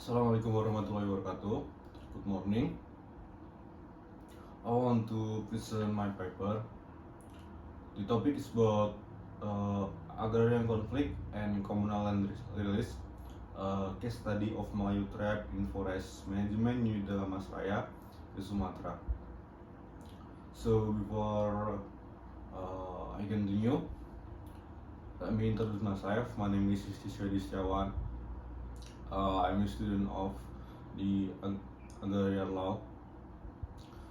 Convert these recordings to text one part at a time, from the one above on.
Assalamualaikum warahmatullahi wabarakatuh. Good morning. I want to present my paper. The topic is about agrarian conflict and communal land release. Case study of Melayu tribe in forest management New Damasraya, di Sumatera. So before I continue, let me introduce myself. My name is Sisti Syedi Setiawan. I'm a student of the agrarian law.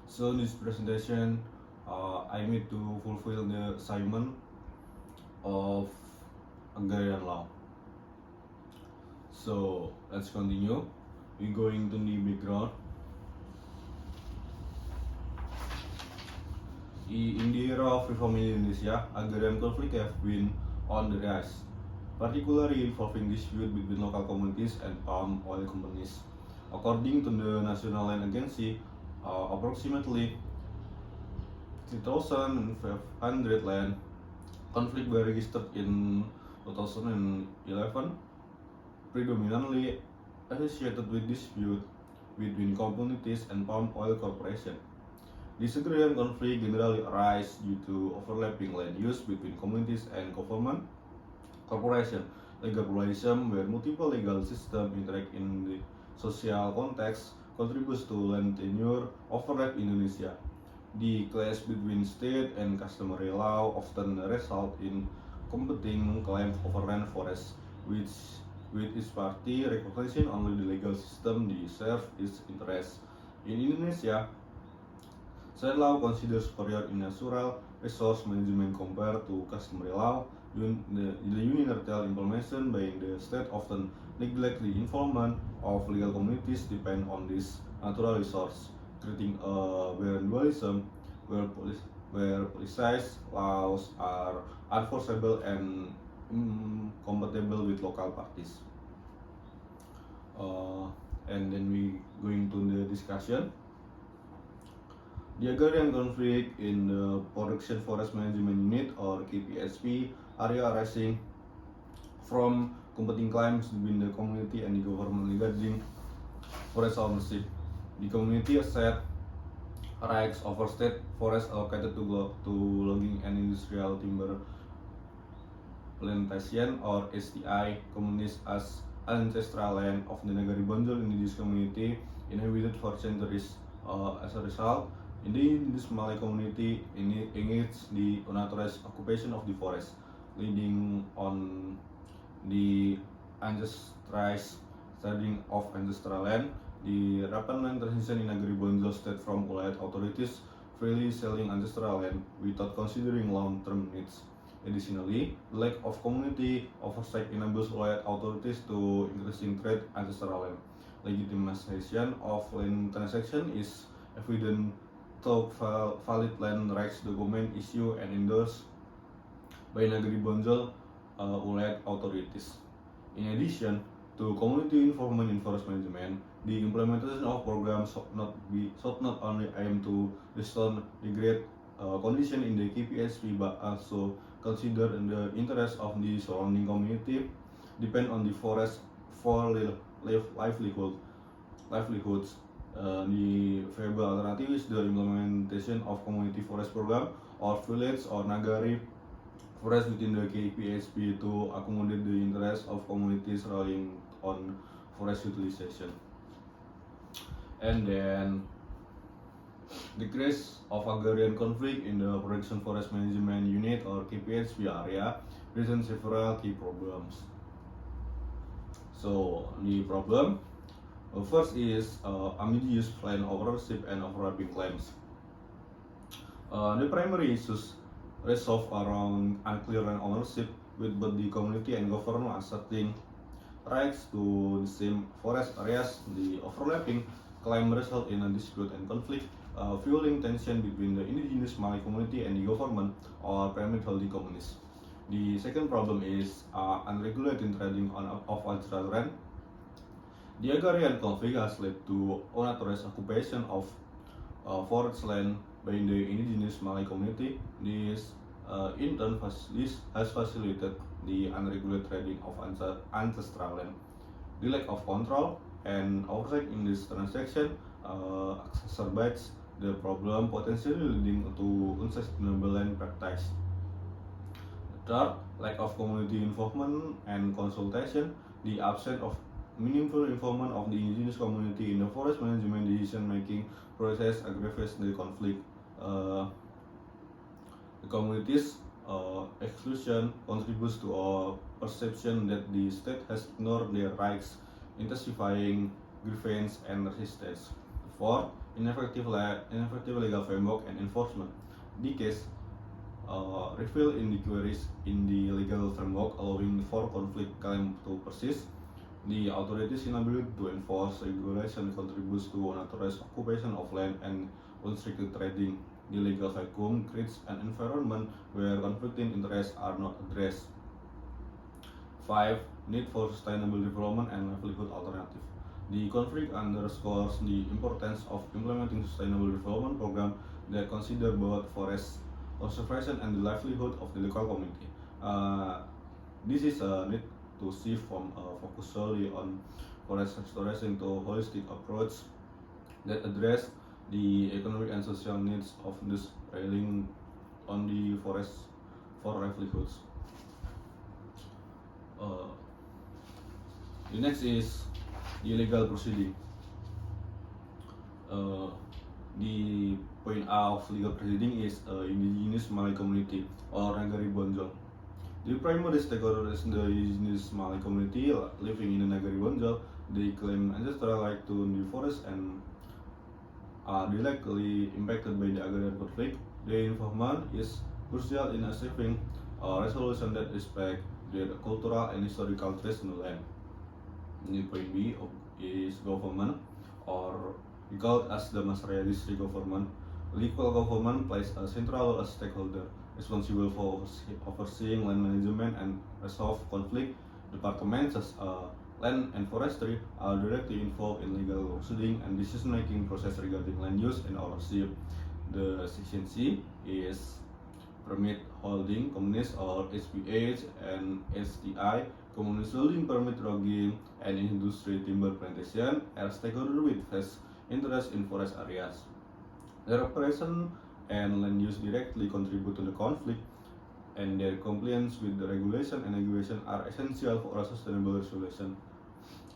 So in this presentation, I need to fulfill the assignment of agrarian law. So let's continue. We're going to the background. In the era of reform in Indonesia, agrarian conflict have been on the rise, particularly involving dispute between local communities and palm oil companies. According to the National Land Agency, approximately 3,500 land conflict were registered in 2011, predominantly associated with dispute between communities and palm oil corporation. This agrarian conflict generally arises due to overlapping land use between communities and government corporation. Legal pluralism, where multiple legal systems interact in the social context, contributes to land tenure overlap in Indonesia. The clash between state and customary law often result in competing claims over land forest, which with each party recognizing only the legal system they serve its interests. In Indonesia, state law considers superior in natural resource management compared to customary law. The unilateral implementation by the state often neglect the involvement of legal communities depend on this natural resource, creating a barren dualism where precise laws are unenforceable and incompatible with local parties. And then we going to the discussion. The agrarian conflict in the Production Forest Management Unit or KPSP area arising from competing claims between the community and the government regarding forest ownership. The community assert rights over state forests allocated to logging and industrial timber plantation or STI communities as ancestral land of the Nagari Bonjol indigenous community inhabited for centuries. As a result, indigenous Malay community engaged the unauthorized occupation of the forest, leading on the ancestrized studying of ancestral land. The rapid land transition in Nagari Bonjol state from Ulayat authorities freely selling ancestral land without considering long-term needs. Additionally, the lack of community oversight enables Ulayat authorities to increasing trade ancestral land. Legitimization of land transaction is evident through valid land rights document issued and endorsed by Nagari Bonjol Ulayat authorities. In addition to community involvement in forest management, the implementation of programs should not only aim to restore the great condition in the KPSP but also consider the interest of the surrounding community depend on the forest for livelihoods. The viable alternative is the implementation of community forest program or village or Nagari forest within the KPSP to accommodate the interests of communities relying on forest utilization. And then decrease of agrarian conflict in the Production Forest Management Unit or KPSP area presents several key problems. So the problem first is ambiguous land ownership and overlapping claims. The primary issues resolve around unclear land ownership, with both the community and government asserting rights to the same forest areas. The overlapping claim result in a dispute and conflict, fueling tension between the indigenous Malay community and the government or permit holding communities. The second problem is unregulated trading of ancestral land. The agrarian conflict has led to unauthorized occupation of forest land by the indigenous Malay community. This in turn has facilitated the unregulated trading of ancestral land. The lack of control and oversight in this transaction exacerbates the problem, potentially leading to unsustainable land practice. Third, lack of community involvement and consultation. The absence of meaningful involvement of the indigenous community in the forest management decision-making process aggravates the conflict. Uh, the community's exclusion contributes to a perception that the state has ignored their rights, intensifying grievance and resistance. Fourth, ineffective legal framework and enforcement. The case reveal inequalities in the legal framework allowing for conflict claim to persist. The authorities' inability to enforce regulation contributes to unauthorized occupation of land and unrestricted trading. The legal vacuum creates an environment where conflicting interests are not addressed. 5. Need for sustainable development and livelihood alternative. The conflict underscores the importance of implementing sustainable development programs that consider both forest conservation and the livelihood of the local community. This is a need to shift from focus solely on forest restoration to a holistic approach that address the economic and social needs of those relying on the forest for livelihoods. The next is the legal proceeding. The point A of legal proceeding is indigenous Malay community or Nagari Bonjol. The primary stakeholder is the indigenous Malay community living in the Nagari Bonjol. They claim ancestral right to the forest and are directly impacted by the agrarian conflict. Their involvement is crucial in achieving a resolution that respects their cultural and historical trace in the land. The point B is government, or regarded as the Masraya district government. Local government plays a central role as stakeholder responsible for overseeing land management and resolve conflict. Departments such as land and forestry are directly involved in legal proceeding and decision-making process regarding land use and ownership. The section C is permit holding companies or SPH and STI, community holding permit logging and industry timber plantation are stakeholders with vast interest in forest areas. Their operation and land use directly contribute to the conflict, and their compliance with the regulation and regulation are essential for a sustainable resolution.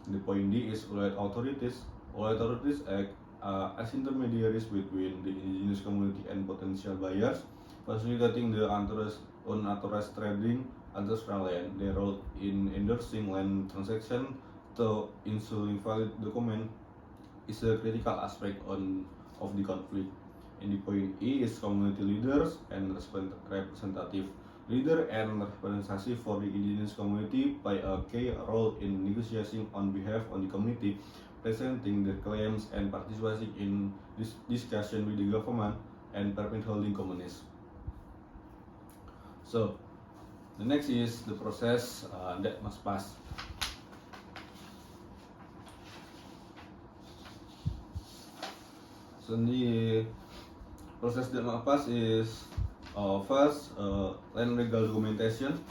The point D is Ulayat authorities. Ulayat authorities act as intermediaries between the indigenous community and potential buyers, facilitating the unauthorized trading ancestral land. Their role in endorsing land transaction to ensuring valid document is a critical aspect of the conflict. And the point E is community leaders and representative. Leader and representative for the indigenous community play a key role in negotiating on behalf of the community, presenting their claims and participating in this discussion with the government and permit holding companies. So, the next is the process that must pass. So, the process that must pass is first, land legal documentation.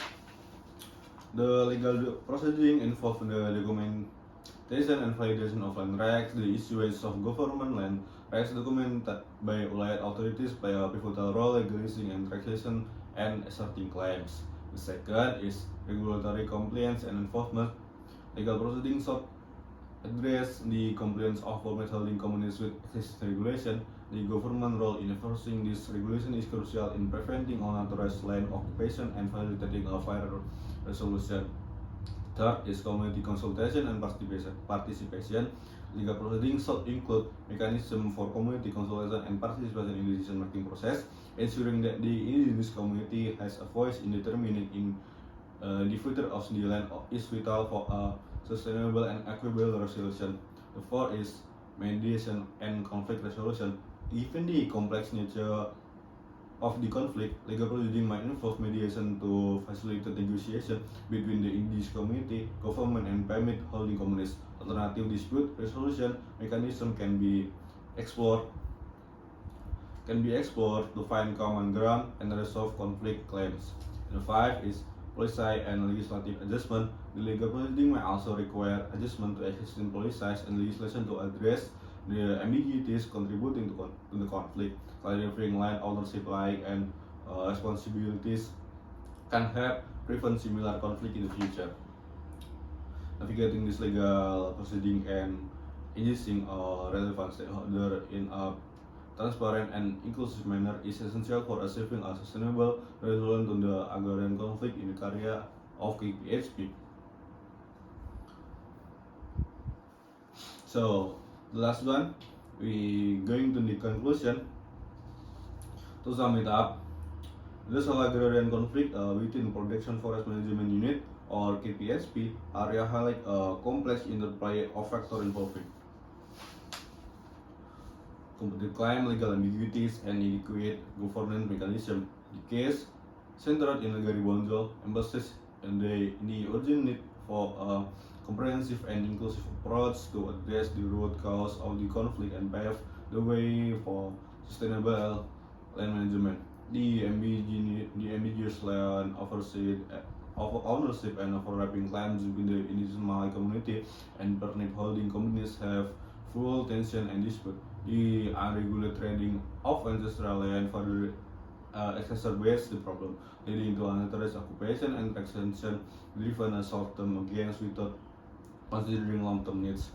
The legal proceeding involves the documentation and validation of land rights. The issuance of government land rights documented by Ulayat authorities play a pivotal role legalizing and taxation and asserting claims. The second is regulatory compliance and enforcement. Legal proceedings should address the compliance of permit holding companies with existing regulation. The government role in enforcing this regulation is crucial in preventing unauthorized land occupation and facilitating a fair resolution. Third is community consultation and participation. Legal proceedings should include mechanism for community consultation and participation in the decision-making process, ensuring that the indigenous community has a voice in determining in the future of the land is vital for a sustainable and equitable resolution. The fourth is mediation and conflict resolution. Given the complex nature of the conflict, legal proceeding might involve mediation to facilitate negotiation between the indigenous community, government, and permit holding companies. Alternative dispute resolution mechanism can be explored to find common ground and resolve conflict claims. And five is policy and legislative adjustment. The legal proceeding may also require adjustment to existing policies and legislation to address the ambiguities contributing to the conflict. Clarifying land ownership rights and responsibilities can help prevent similar conflict in the future. Navigating this legal proceeding and engaging relevant stakeholder in a transparent and inclusive manner is essential for achieving a sustainable resolution to the agrarian conflict in the area of KPHP. So the last one, we going to the conclusion. To sum it up, the agrarian conflict within Protection Forest Management Unit or KPHP area highlight a complex interplay of factors involving competitive claim, legal ambiguities, and inadequate governance mechanism. The case centered in Negari Bonjol emphasizes the urgent need for a comprehensive and inclusive approach to address the root cause of the conflict and pave the way for sustainable land management. The ambiguous land ownership and overlapping claims within the indigenous Malay community and permit holding companies have full tension and dispute. The unregulated trading of ancestral land further exacerbates the problem, leading to unauthorized occupation and taxation driven as short-term gains without considering long-term needs.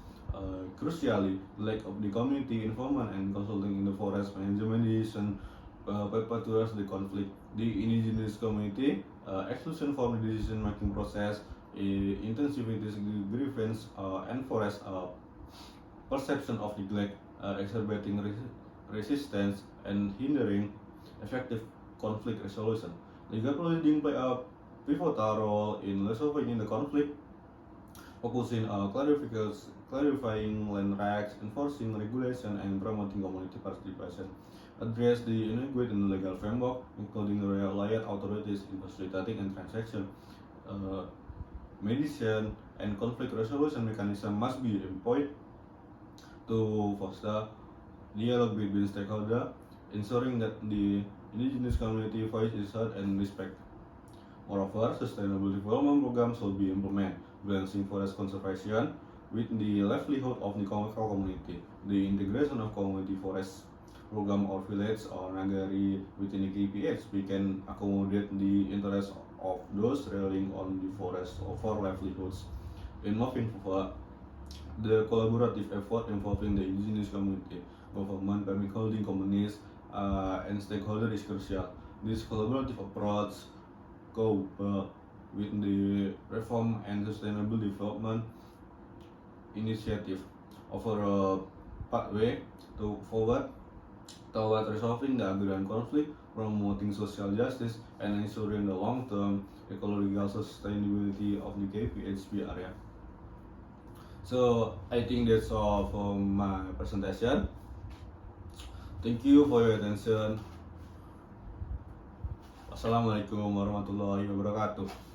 Crucially, the lack of the community involvement and consulting in the forest management decision perpetuates the conflict. The indigenous community exclusion from the decision-making process intensifies grievance and forest perception of neglect, exacerbating resistance and hindering effective conflict resolution. Legal proceeding play a pivotal role in resolving the conflict, focusing on clarifying land rights, enforcing regulation, and promoting community participation. Address the inequity in the legal framework, including the reliant authorities in facilitating and transaction. Mediation and conflict resolution mechanism must be employed to foster dialogue between stakeholders, ensuring that the indigenous community voice is heard and respected. Moreover, sustainable development programs should be implemented, balancing forest conservation with the livelihood of the local community. The integration of community forest program or village or nagari within the KPHP can accommodate the interests of those relying on the forest for livelihoods. In moving forward, the collaborative effort involving the indigenous community, government, public holding companies, and stakeholders is crucial. This collaborative approach coupled with the reform and sustainable development initiative offer a pathway forward toward resolving the agrarian conflict, promoting social justice, and ensuring the long-term ecological sustainability of the KPHP area. So I think that's all for my presentation. Thank you for your attention. Wassalamualaikum warahmatullahi wabarakatuh.